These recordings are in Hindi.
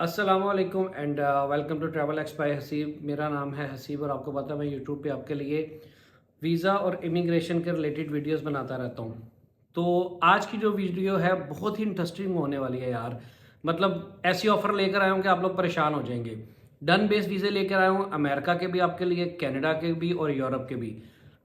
अस्सलामुअलैकुम and welcome to travel X by Haseeb. मेरा नाम है हसीब और आपको पता है मैं यूट्यूब पे आपके लिए वीज़ा और इमिग्रेशन के रिलेटेड वीडियोस बनाता रहता हूँ। तो आज की जो वीडियो है बहुत ही इंटरेस्टिंग होने वाली है यार। मतलब ऐसी ऑफ़र लेकर आया हूँ कि आप लोग परेशान हो जाएंगे। डन बेस वीज़े लेकर आया हूँ अमेरिका के भी आपके लिए, कनाडा के भी और यूरोप के भी।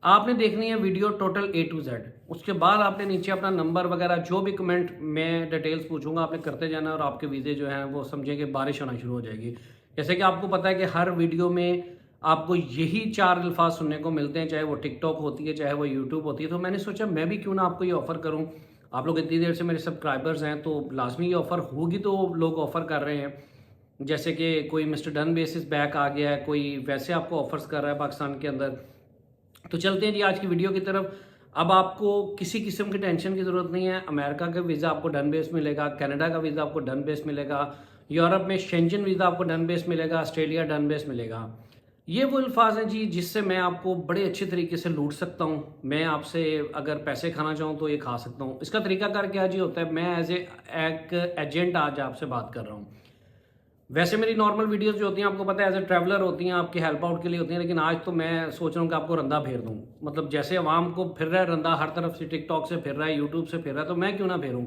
आपने देखनी है video total A to Z. उसके बाद आपने नीचे अपना नंबर वगैरह जो भी कमेंट में डिटेल्स पूछूंगा आपने करते जाना है और आपके वीज़े जो हैं वो समझेंगे बारिश होना शुरू हो जाएगी। जैसे कि आपको पता है कि हर वीडियो में आपको यही चार अल्फाज सुनने को मिलते हैं, चाहे वो टिकटॉक होती है चाहे वो यूट्यूब होती है। तो मैंने सोचा मैं भी क्यों ना आपको ये ऑफ़र करूँ। आप लोग इतनी देर से मेरे सब्सक्राइबर्स हैं तो लाजमी ये ऑफ़र होगी, तो लोग ऑफ़र कर रहे हैं। जैसे कि कोई मिस्टर डन बेसिस बैक आ गया है, कोई वैसे आपको ऑफर्स कर रहा है पाकिस्तान के अंदर। तो चलते हैं जी आज की वीडियो की तरफ। अब आपको किसी किस्म की टेंशन की ज़रूरत नहीं है। अमेरिका का वीज़ा आपको डन बेस मिलेगा, कनाडा का वीज़ा आपको डन बेस मिलेगा, यूरोप में शेंजन वीज़ा आपको डन बेस मिलेगा, ऑस्ट्रेलिया डन बेस मिलेगा। ये वो अल्फाज हैं जी जिससे मैं आपको बड़े अच्छे तरीके से लूट सकता हूँ। मैं आपसे अगर पैसे खाना चाहूँ तो ये खा सकता हूँ। इसका तरीकाकार क्या जी होता है, मैं एज ए एक एजेंट आज आपसे बात कर रहा हूँ। वैसे मेरी नॉर्मल वीडियोस जो होती हैं आपको पता है एज ए ट्रैवलर होती हैं, आपकी हेल्प आउट के लिए होती हैं, लेकिन आज तो मैं सोच रहा हूँ कि आपको रंदा फेर दूँ। मतलब जैसे अवाम को फिर रहा है रंदा, हर तरफ से टिकटॉक से फिर रहा है, यूट्यूब से फिर रहा है, तो मैं क्यों ना फेरूँ।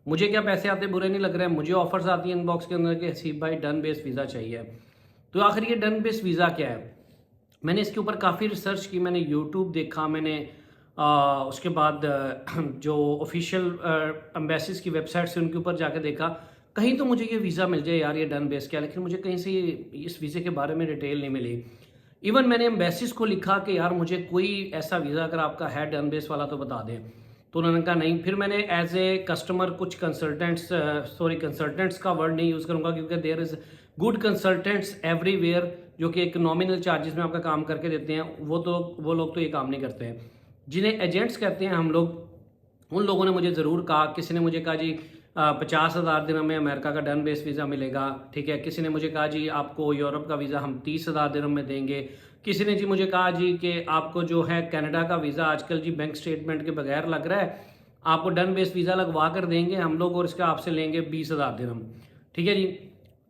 मुझे क्या पैसे आते बुरे नहीं लग रहे हैं, मुझे ऑफर्स आती हैं इनबॉक्स के अंदर कि हसीब भाई डन बेस वीज़ा चाहिए। तो आखिर ये डन बेस वीज़ा क्या है। मैंने इसके ऊपर काफ़ी रिसर्च की, मैंने यूट्यूब देखा, मैंने उसके बाद जो ऑफिशियल एम्बेसीज की वेबसाइट से उनके ऊपर जाके देखा कहीं तो मुझे ये वीज़ा मिल जाए यार, ये डन बेस क्या। लेकिन मुझे कहीं से इस वीज़े के बारे में डिटेल नहीं मिली। इवन मैंने एम्बेसीज को लिखा कि यार मुझे कोई ऐसा वीज़ा अगर आपका है डन बेस वाला तो बता दें। तो उन्होंने कहा नहीं। फिर मैंने एज ए कस्टमर कुछ कंसल्टेंट्स का वर्ड नहीं यूज़ करूँगा क्योंकि there is good consultants everywhere जो कि एक नॉमिनल चार्जेस में आपका काम करके देते हैं। वो लोग तो ये काम नहीं करते हैं जिन्हें एजेंट्स कहते हैं हम लोग। उन लोगों ने मुझे ज़रूर कहा, किसी ने मुझे कहा जी 50,000 दिनों में अमेरिका का डन बेस वीज़ा मिलेगा, ठीक है। किसी ने मुझे कहा जी आपको यूरोप का वीज़ा हम 30,000 दिनों में देंगे। किसी ने जी मुझे कहा जी कि आपको जो है कनाडा का वीज़ा आजकल जी बैंक स्टेटमेंट के बगैर लग रहा है, आपको डन बेस वीज़ा लगवा कर देंगे हम लोग और इसका आपसे लेंगे 20,000 दिरहम, ठीक है जी।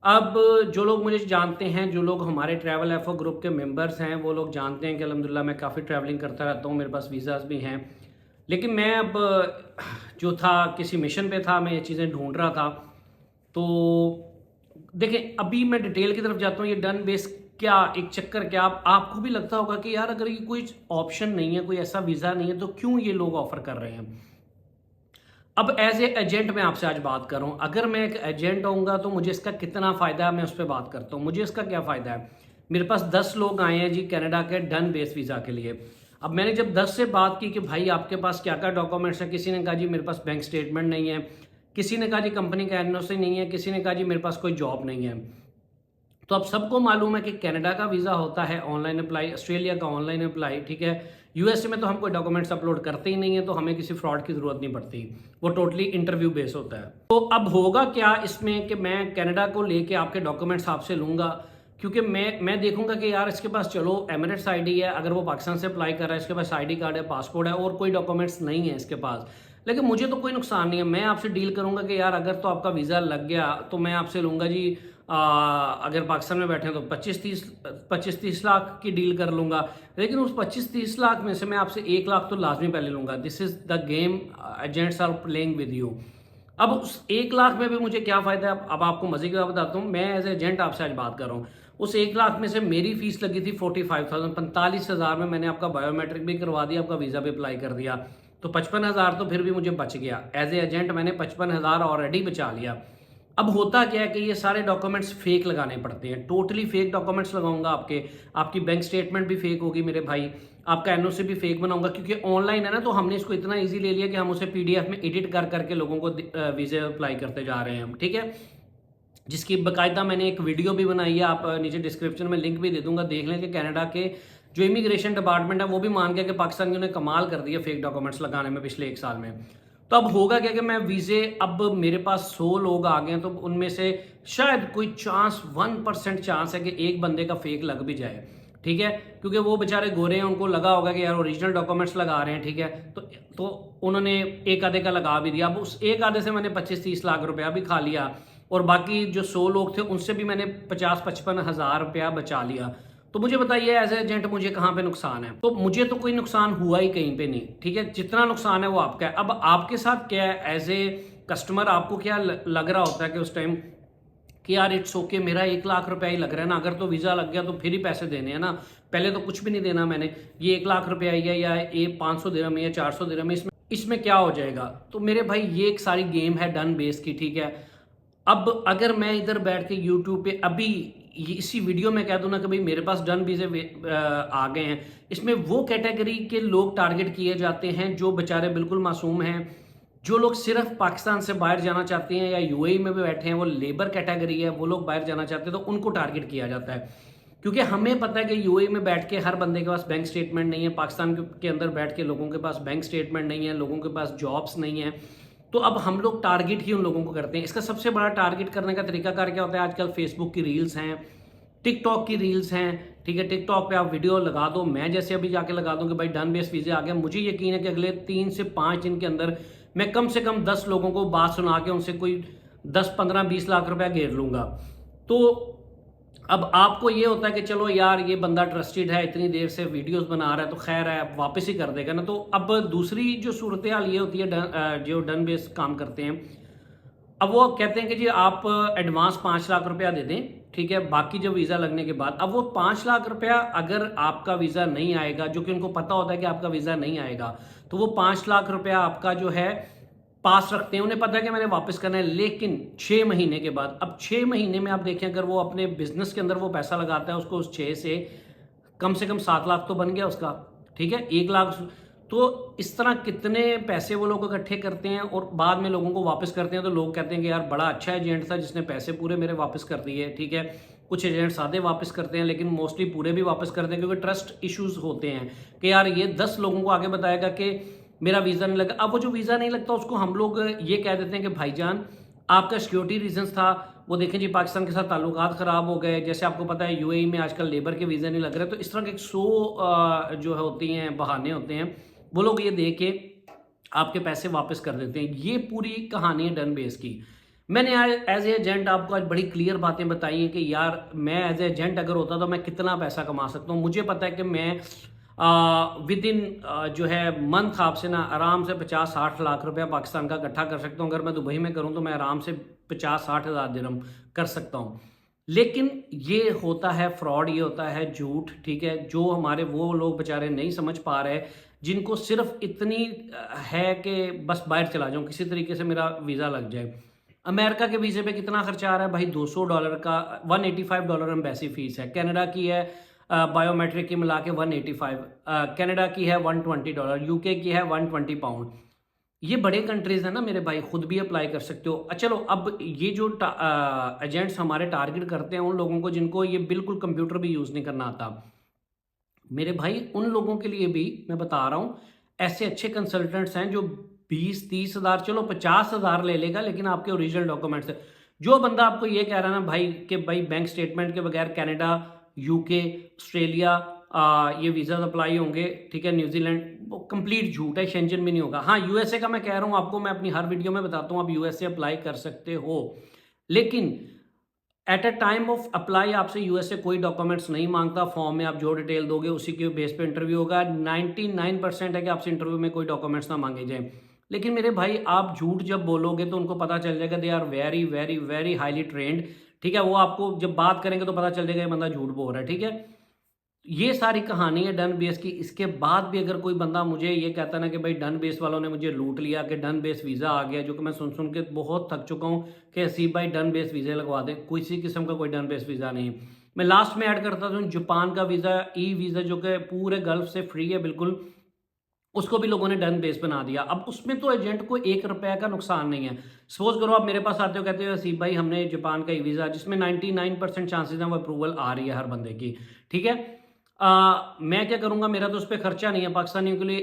अब जो लोग मुझे जानते हैं, जो लोग हमारे ट्रैवल एफओ ग्रुप के मेंबर्स हैं, वो लोग जानते हैं कि अल्हम्दुलिल्लाह मैं काफ़ी ट्रैवलिंग करता रहता हूँ, मेरे पास वीज़ाज़ भी हैं। लेकिन मैं अब जो था किसी मिशन पे था, मैं ये चीज़ें ढूंढ रहा था। तो देखिए अभी मैं डिटेल की तरफ जाता हूँ। ये डन बेस क्या एक चक्कर क्या, आपको भी लगता होगा कि यार अगर ये कोई ऑप्शन नहीं है, कोई ऐसा वीज़ा नहीं है तो क्यों ये लोग ऑफर कर रहे हैं। अब एज ए एजेंट मैं आपसे आज बात कर रहा हूँ। अगर मैं एक एजेंट होऊंगा तो मुझे इसका कितना फ़ायदा है मैं उस पर बात करता हूँ। मुझे इसका क्या फ़ायदा है। मेरे पास 10 लोग आए हैं जी कनाडा के डन बेस वीज़ा के लिए। अब मैंने जब 10 से बात की कि भाई आपके पास क्या क्या डॉक्यूमेंट्स हैं, किसी ने कहा जी मेरे पास बैंक स्टेटमेंट नहीं है, किसी ने कहा जी कंपनी का एनओसी नहीं है, किसी ने कहा जी मेरे पास कोई जॉब नहीं है। तो अब सबको मालूम है कि कनाडा का वीज़ा होता है ऑनलाइन अप्लाई, ऑस्ट्रेलिया का ऑनलाइन अप्लाई, ठीक है। यूएसए में तो हम कोई डॉक्यूमेंट्स अपलोड करते ही नहीं है, तो हमें किसी फ्रॉड की ज़रूरत नहीं पड़ती। वो टोटली इंटरव्यू बेस होता है। तो अब होगा क्या इसमें कि मैं कनाडा को लेके आपके डॉक्यूमेंट्स आपसे लूँगा, क्योंकि मैं देखूंगा कि यार इसके पास चलो एमिरेट्स आईडी है, अगर वो पाकिस्तान से अप्लाई कर रहा है इसके पास आईडी कार्ड है, पासपोर्ट है और कोई डॉक्यूमेंट्स नहीं है इसके पास। लेकिन मुझे तो कोई नुकसान नहीं है। मैं आपसे डील करूंगा कि यार अगर तो आपका वीज़ा लग गया तो मैं आपसे लूँगा जी अगर पाकिस्तान में बैठे हैं तो 25-30 लाख की डील कर लूँगा। लेकिन उस 25-30 लाख में से मैं आपसे 1 लाख तो लाजमी पहले लूँगा। This is the game agents are playing with you. अब उस 1 लाख में भी मुझे क्या फ़ायदा है, अब आपको मज़े की बात बताता हूँ। मैं एज एजेंट आपसे आज बात कर रहा हूँ। उस 1 लाख में से मेरी फ़ीस लगी थी 45,000, 45,000 में मैंने आपका बायोमेट्रिक भी करवा दिया, आपका वीज़ा भी अप्लाई कर दिया, तो 55,000 तो फिर भी मुझे बच गया। एज ए एजेंट मैंने 55,000 ऑलरेडी बचा लिया। अब होता क्या है कि ये सारे डॉक्यूमेंट्स फेक लगाने पड़ते हैं। टोटली फेक डॉक्यूमेंट्स लगाऊंगा आपकी बैंक स्टेटमेंट भी फेक होगी मेरे भाई, आपका एनओसी भी फेक बनाऊंगा, क्योंकि ऑनलाइन है ना, तो हमने इसको इतना इजी ले लिया कि हम उसे पीडीएफ में एडिट कर करके लोगों को वीज़े अप्लाई करते जा रहे हैं हम, ठीक है। जिसकी बाकायदा मैंने एक वीडियो भी बनाई है, आप नीचे डिस्क्रिप्शन में लिंक भी दे दूंगा, देख लें कि कनाडा के जो इमिग्रेशन डिपार्टमेंट है वो भी मान गया कि पाकिस्तानियों ने कमाल कर दिया फेक डॉक्यूमेंट्स लगाने में पिछले 1 साल में। तो अब होगा क्या कि मैं वीज़े, अब मेरे पास 100 लोग आ गए हैं तो उनमें से शायद कोई चांस 1% चांस है कि एक बंदे का फेक लग भी जाए, ठीक है। क्योंकि वो बेचारे गोरे हैं, उनको लगा होगा कि यार ओरिजिनल डॉक्यूमेंट्स लगा रहे हैं, ठीक है। तो उन्होंने एक आधे का लगा भी दिया। अब उस एक आधे से मैंने 25-30 लाख रुपया भी खा लिया। और बाकी जो 100 लोग थे उनसे भी मैंने 50-55 हज़ार रुपया बचा लिया। तो मुझे बताइए एज एजेंट मुझे कहाँ पे नुकसान है? तो मुझे तो कोई नुकसान हुआ ही कहीं पे नहीं, ठीक है? जितना नुकसान है वो आपका है। अब आपके साथ क्या है एज ए कस्टमर, आपको क्या लग रहा होता है कि उस टाइम कि यार इट्स ओके, मेरा 1 लाख रुपया ही लग रहा है ना, अगर तो वीज़ा लग गया तो फिर ही पैसे देने हैं ना, पहले तो कुछ भी नहीं देना मैंने, ये 1 लाख रुपया ही है या ये 500 दिरहम या 400 दिरहम, इसमें क्या हो जाएगा? तो मेरे भाई ये एक सारी गेम है डन बेस की, ठीक है? अब अगर मैं इधर बैठ के यूट्यूब पे अभी इसी वीडियो में कह दूं ना कि भाई मेरे पास डन वीज़े आ गए हैं, इसमें वो कैटेगरी के लोग टारगेट किए जाते हैं जो बेचारे बिल्कुल मासूम हैं, जो लोग सिर्फ पाकिस्तान से बाहर जाना चाहते हैं या यूएई में भी बैठे हैं, वो लेबर कैटेगरी है, वो लोग बाहर जाना चाहते हैं तो उनको टारगेट किया जाता है। क्योंकि हमें पता है कि यूएई में बैठ के हर बंदे के पास बैंक स्टेटमेंट नहीं है, पाकिस्तान के अंदर बैठ के लोगों के पास बैंक स्टेटमेंट नहीं है, लोगों के पास जॉब्स नहीं है, तो अब हम लोग टारगेट ही उन लोगों को करते हैं। इसका सबसे बड़ा टारगेट करने का तरीकाकार क्या होता है? आजकल फेसबुक की रील्स हैं, टिकटॉक की रील्स हैं, ठीक है? टिकटॉक पे आप वीडियो लगा दो, मैं जैसे अभी जाके लगा दूं कि भाई डन बेस वीज़े आ गया, मुझे यकीन है कि अगले 3 से 5 दिन के अंदर मैं कम से कम 10 लोगों को बात सुना के उनसे कोई 10-15-20 लाख रुपया घेर लूंगा। तो अब आपको ये होता है कि चलो यार ये बंदा ट्रस्टेड है, इतनी देर से वीडियोस बना रहा है तो खैर है, वापस ही कर देगा ना। तो अब दूसरी जो सूरत हाल ये होती है जो डन बेस काम करते हैं, अब वो कहते हैं कि जी आप एडवांस 5 लाख रुपया दे दें, ठीक है, बाकी जब वीज़ा लगने के बाद। अब वो 5 लाख रुपया अगर आपका वीज़ा नहीं आएगा, जो कि उनको पता होता है कि आपका वीज़ा नहीं आएगा, तो वो 5 लाख रुपया आपका जो है पास रखते हैं, उन्हें पता है कि मैंने वापस करना है। लेकिन 6 महीने के बाद, अब 6 महीने में आप देखें अगर वो अपने बिजनेस के अंदर वो पैसा लगाता है, उसको उस 6 से कम 7 लाख तो बन गया उसका, ठीक है, 1 लाख। तो इस तरह कितने पैसे वो लोग इकट्ठे करते हैं और बाद में लोगों को वापस करते हैं। तो लोग कहते हैं कि यार बड़ा अच्छा एजेंट था जिसने पैसे पूरे मेरे वापस कर दिए, ठीक है। कुछ एजेंट आधे वापस करते हैं लेकिन मोस्टली पूरे भी वापस करते हैं, क्योंकि ट्रस्ट इश्यूज होते हैं कि यार ये 10 लोगों को आगे बताएगा कि मेरा वीज़ा नहीं लगा। अब वो जो वीज़ा नहीं लगता उसको हम लोग ये कह देते हैं कि भाईजान आपका सिक्योरिटी रीजंस था, वो देखें जी पाकिस्तान के साथ ताल्लुकात ख़राब हो गए, जैसे आपको पता है यूएई में आजकल लेबर के वीज़ा नहीं लग रहे। तो इस तरह के 100 जो है होती हैं बहाने होते हैं, वो लोग ये दे के आपके पैसे वापस कर देते हैं। ये पूरी कहानी है डन बेस की। मैंने आज एज ए एजेंट आपको आज बड़ी क्लियर बातें बताई हैं कि यार मैं एज ए एजेंट अगर होता तो मैं कितना पैसा कमा सकता हूँ। मुझे पता है कि मैं विद इन जो है मंथ आपसे ना आराम से 50-60 लाख रुपया पाकिस्तान का इकट्ठा कर सकता हूँ। अगर मैं दुबई में करूँ तो मैं आराम से 50-60 हज़ार दिरहम कर सकता हूँ। लेकिन ये होता है फ्रॉड, ये होता है झूठ, ठीक है। जो हमारे वो लोग बेचारे नहीं समझ पा रहे, जिनको सिर्फ इतनी है कि बस बाहर चला जाऊँ, किसी तरीके से मेरा वीज़ा लग जाए। अमेरिका के वीज़े पे कितना खर्चा आ रहा है भाई? $200 का, $185 एम्बेसी फीस है। कनाडा की है बायोमेट्रिक की मिला के 185, कनाडा की है $120, यूके की है £120। ये बड़े कंट्रीज हैं ना मेरे भाई, खुद भी अप्लाई कर सकते हो। चलो अब ये जो एजेंट्स हमारे टारगेट करते हैं उन लोगों को जिनको ये बिल्कुल कंप्यूटर भी यूज़ नहीं करना आता, मेरे भाई उन लोगों के लिए भी मैं बता रहा हूँ, ऐसे अच्छे कंसल्टेंट्स हैं जो 20-30 हज़ार, चलो 50 हज़ार ले लेगा, लेकिन आपके ओरिजिनल डॉक्यूमेंट्स है। जो बंदा आपको ये कह रहा है ना भाई कि भाई बैंक स्टेटमेंट के बगैर कनाडा, यूके, ऑस्ट्रेलिया ये वीज़ा अप्लाई होंगे, ठीक है, न्यूजीलैंड, वो कंप्लीट झूठ है। शेंजन भी नहीं होगा। हाँ, यूएसए का मैं कह रहा हूँ आपको, मैं अपनी हर वीडियो में बताता हूँ आप यूएसए अप्लाई कर सकते हो, लेकिन at a time of apply आपसे यूएसए कोई डॉक्यूमेंट्स नहीं मांगता। फॉर्म में आप जो डिटेल दोगे उसी के बेस पे इंटरव्यू होगा। 99% है कि आपसे इंटरव्यू में कोई डॉक्यूमेंट्स ना मांगे जाए। लेकिन मेरे भाई आप झूठ जब बोलोगे तो उनको पता चल जाएगा they are very very very highly trained, ठीक है। वो आपको जब बात करेंगे तो पता चल जाएगा ये बंदा झूठ बोल रहा है, ठीक है। ये सारी कहानी है डन बेस की। इसके बाद भी अगर कोई बंदा मुझे ये कहता ना कि भाई डन बेस वालों ने मुझे लूट लिया, कि डन बेस वीज़ा आ गया, जो कि मैं सुन सुन के बहुत थक चुका हूँ कि हसीब भाई डन बेस वीज़ा लगवा दें, किसी किस्म का कोई डन बेस वीज़ा नहीं। मैं लास्ट में ऐड करता हूँ जापान का वीज़ा, ई वीज़ा, जो कि पूरे गल्फ से फ्री है बिल्कुल, उसको भी लोगों ने डन बेस बना दिया। अब उसमें तो एजेंट को 1 रुपए का नुकसान नहीं है। सपोज करो आप मेरे पास आते हो, कहते हो हसीब भाई हमने जापान का ई वीज़ा, जिसमें 99% चांसेस हैं वो अप्रूवल आ रही है हर बंदे की, ठीक है। मैं क्या करूंगा, मेरा तो उस पर खर्चा नहीं है, पाकिस्तानियों के लिए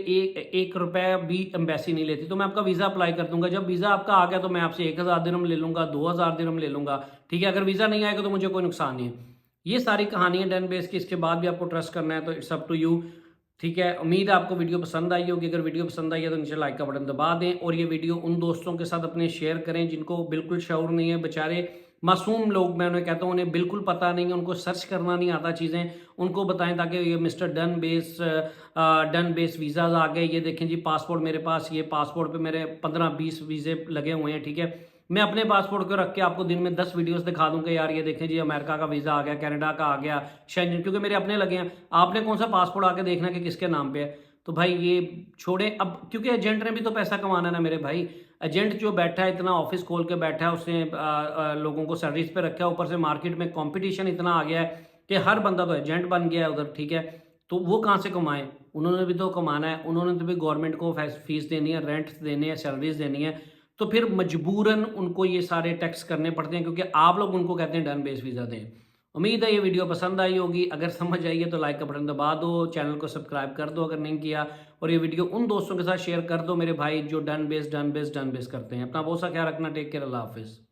एक रुपए भी एम्बेसी नहीं लेती, तो मैं आपका वीज़ा अप्लाई कर दूंगा। जब वीज़ा आपका आ गया तो मैं आपसे 1000 दिरहम ले लूंगा, 2000 दिरहम ले लूंगा, ठीक है। अगर वीज़ा नहीं आएगा तो मुझे कोई नुकसान नहीं है। ये सारी कहानी है डन बेस की। इसके बाद भी आपको ट्रस्ट करना है तो इट्स अप टू यू। ठीक है, उम्मीद है आपको वीडियो पसंद आई होगी। अगर वीडियो पसंद आई है तो नीचे लाइक का बटन दबा दें और ये वीडियो उन दोस्तों के साथ अपने शेयर करें जिनको बिल्कुल शऊर नहीं है, बेचारे मासूम लोग, मैं उन्हें कहता हूँ उन्हें बिल्कुल पता नहीं है, उनको सर्च करना नहीं आता चीज़ें, उनको बताएं ताकि ये मिस्टर डन बेस वीज़ाज आ गए, ये देखें जी पासपोर्ट मेरे पास, ये पासपोर्ट पे मेरे 15-20 वीज़े लगे हुए हैं। ठीक है, मैं अपने पासपोर्ट को रख के आपको दिन में 10 वीडियोस दिखा दूंगा, यार ये देखें जी अमेरिका का वीज़ा आ गया, कनाडा का आ गया, शेंजन, क्योंकि मेरे अपने लगे हैं। आपने कौन सा पासपोर्ट आके देखना कि किसके नाम पे है। तो भाई ये छोड़ें अब, क्योंकि एजेंट ने भी तो पैसा कमाना है ना मेरे भाई। एजेंट जो बैठा है, इतना ऑफिस खोल के बैठा है, उसने लोगों को सर्विस पे रखा है, ऊपर से मार्केट में कंपटीशन इतना आ गया है कि हर बंदा तो एजेंट बन गया है उधर। ठीक है, तो वो कहाँ से कमाए, उन्होंने भी तो कमाना है, उन्होंने तो भी गवर्नमेंट को फीस देनी है, रेंट देने हैं, सैलरीज देनी है, तो फिर मजबूरन उनको ये सारे टैक्स करने पड़ते हैं क्योंकि आप लोग उनको कहते हैं डन बेस वीज़ा दें। उम्मीद है ये वीडियो पसंद आई होगी। अगर समझ आई है तो लाइक का बटन दबा दो, चैनल को सब्सक्राइब कर दो अगर नहीं किया, और ये वीडियो उन दोस्तों के साथ शेयर कर दो मेरे भाई जो डन बेस करते हैं। अपना बहुत सा ख्याल रखना। टेक केयर, अल्लाह हाफिज़।